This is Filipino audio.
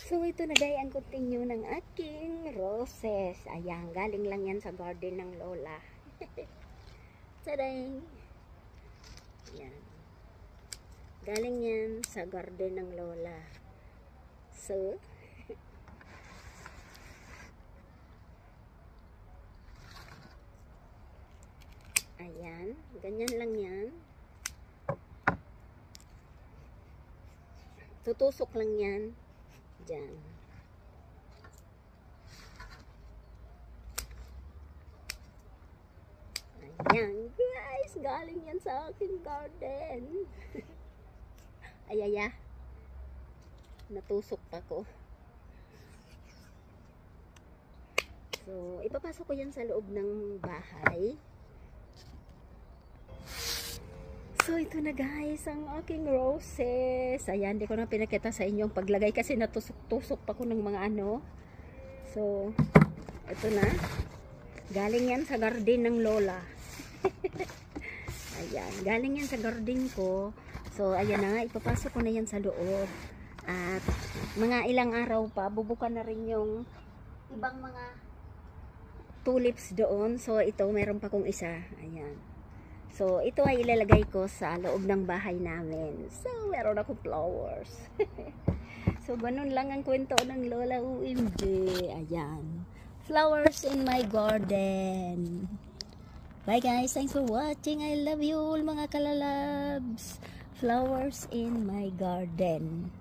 So ito na guys ang continue ng aking roses. Ayan, galing lang yan sa garden ng lola. Tadang! Ayan. Galing yan sa garden ng lola. So, ayan, ganyan lang yan. Tutusok lang yan. Diyan. Ayan, guys. Galing yan sa aking garden. Ayaya. Natusok pa ko. So, ipapasok ko yan sa loob ng bahay. So, ito na guys, ang aking roses. Ayan, di ko na pinakita sa inyo ang paglagay kasi natusok-tusok pa ko ng mga ano. So, ito na. Galing yan sa garden ng lola. Ayan, galing yan sa garden ko. So, ayan na, ipapasok ko na yan sa loob. At mga ilang araw pa, bubukan na rin yung ibang mga tulips doon. So, ito, meron pa kong isa. Ayan. So, ito ay ilalagay ko sa loob ng bahay namin. So, meron akong flowers. So, ganun lang ang kwento ng lola UMG. Ayan. Flowers in my garden. Bye guys. Thanks for watching. I love you all mga kalalabs. Flowers in my garden.